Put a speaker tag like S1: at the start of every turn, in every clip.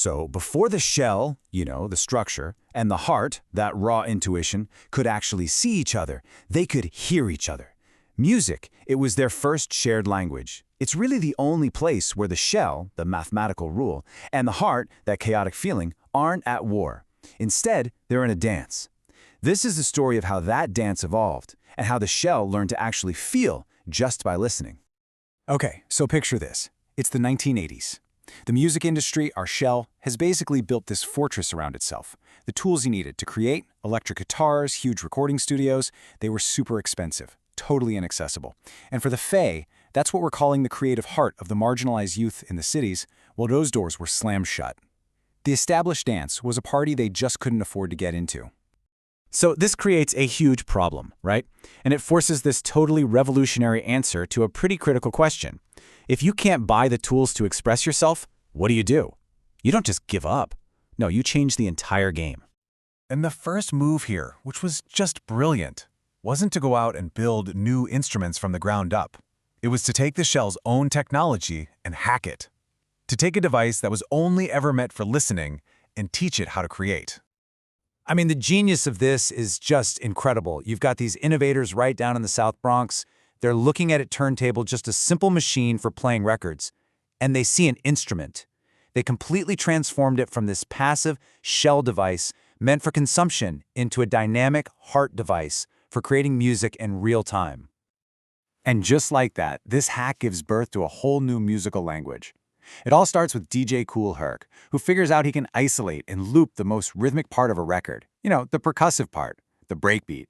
S1: So before the shell, the structure, and the heart, that raw intuition, could actually see each other, they could hear each other. Music, it was their first shared language. It's really the only place where the shell, the mathematical rule, and the heart, that chaotic feeling, aren't at war. Instead, they're in a dance. This is the story of how that dance evolved, and how the shell learned to actually feel just by listening. Okay, so picture this. It's the 1980s. The music industry, our shell, has basically built this fortress around itself. The tools you needed to create, electric guitars, huge recording studios, they were super expensive, totally inaccessible. And for the Fae, that's what we're calling the creative heart of the marginalized youth in the cities, well, those doors were slammed shut. The established dance was a party they just couldn't afford to get into. So this creates a huge problem, right? And it forces this totally revolutionary answer to a pretty critical question. If you can't buy the tools to express yourself, what do? You don't just give up. No, you change the entire game.
S2: And the first move here, which was just brilliant, wasn't to go out and build new instruments from the ground up. It was to take the shell's own technology and hack it. To take a device that was only ever meant for listening and teach it how to create.
S3: I mean, the genius of this is just incredible. You've got these innovators right down in the South Bronx. They're looking at a turntable, just a simple machine for playing records, and they see an instrument. They completely transformed it from this passive shell device meant for consumption into a dynamic heart device for creating music in real time. And just like that, this hack gives birth to a whole new musical language. It all starts with DJ Kool Herc, who figures out he can isolate and loop the most rhythmic part of a record. The percussive part, the breakbeat.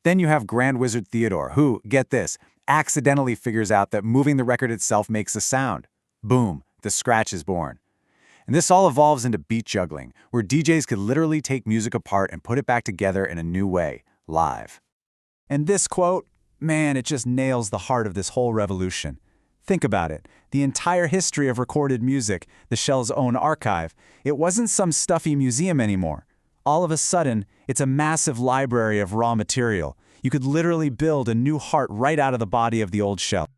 S3: Then you have Grand Wizard Theodore, who, get this, accidentally figures out that moving the record itself makes a sound. Boom, the scratch is born. And this all evolves into beat juggling, where DJs could literally take music apart and put it back together in a new way, live. And this quote, man, it just nails the heart of this whole revolution. Think about it. The entire history of recorded music, the shell's own archive, it wasn't some stuffy museum anymore. All of a sudden, it's a massive library of raw material. You could literally build a new heart right out of the body of the old shell.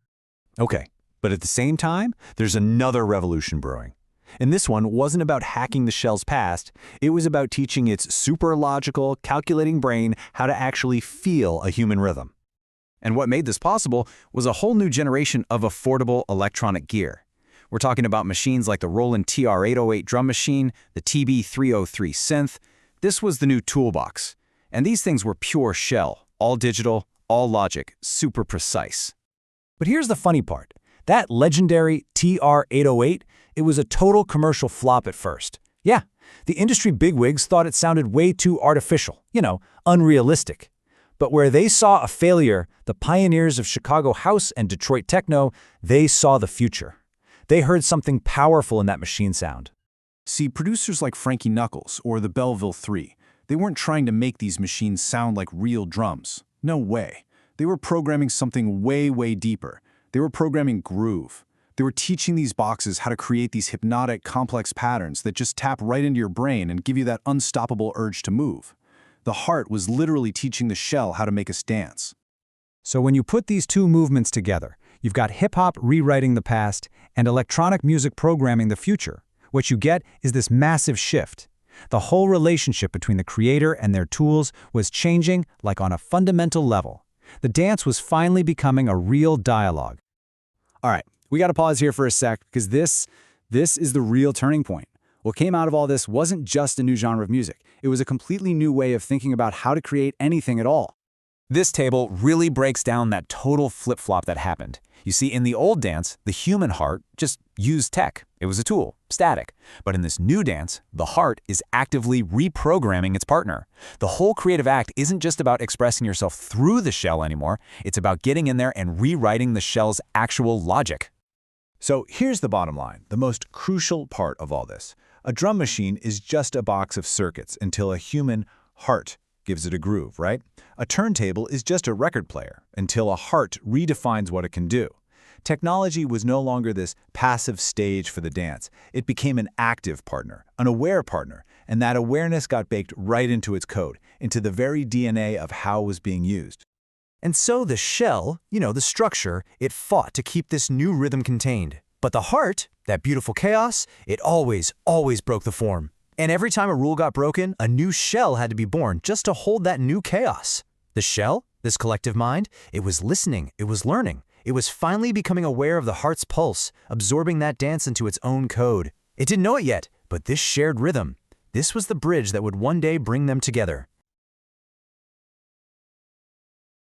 S4: Okay, but at the same time, there's another revolution brewing. And this one wasn't about hacking the shell's past, it was about teaching its super logical, calculating brain how to actually feel a human rhythm. And what made this possible was a whole new generation of affordable electronic gear. We're talking about machines like the Roland TR-808 drum machine, the TB-303 synth. This was the new toolbox. And these things were pure shell, all digital, all logic, super precise.
S3: But here's the funny part. That legendary TR-808, it was a total commercial flop at first. Yeah, the industry bigwigs thought it sounded way too artificial, unrealistic. But where they saw a failure, the pioneers of Chicago house and Detroit techno, they saw the future. They heard something powerful in that machine sound.
S2: See, producers like Frankie Knuckles or the Belleville 3, they weren't trying to make these machines sound like real drums. No way. They were programming something way, way deeper. They were programming groove. They were teaching these boxes how to create these hypnotic, complex patterns that just tap right into your brain and give you that unstoppable urge to move. The heart was literally teaching the shell how to make us dance.
S3: So when you put these two movements together, you've got hip-hop rewriting the past and electronic music programming the future. What you get is this massive shift. The whole relationship between the creator and their tools was changing like on a fundamental level. The dance was finally becoming a real dialogue.
S1: All right, we got to pause here for a sec because this is the real turning point. What came out of all this wasn't just a new genre of music. It was a completely new way of thinking about how to create anything at all. This table really breaks down that total flip-flop that happened. You see, in the old dance, the human heart just used tech. It was a tool, static. But in this new dance, the heart is actively reprogramming its partner. The whole creative act isn't just about expressing yourself through the shell anymore. It's about getting in there and rewriting the shell's actual logic.
S2: So here's the bottom line, the most crucial part of all this. A drum machine is just a box of circuits until a human heart gives it a groove, right? A turntable is just a record player until a heart redefines what it can do. Technology was no longer this passive stage for the dance. It became an active partner, an aware partner, and that awareness got baked right into its code, into the very DNA of how it was being used.
S3: And so the shell, the structure, it fought to keep this new rhythm contained.
S5: But the heart, that beautiful chaos, it always broke the form. And every time a rule got broken, a new shell had to be born just to hold that new chaos. The shell, this collective mind, it was listening, it was learning. It was finally becoming aware of the heart's pulse, absorbing that dance into its own code. It didn't know it yet, but this shared rhythm, this was the bridge that would one day bring them together.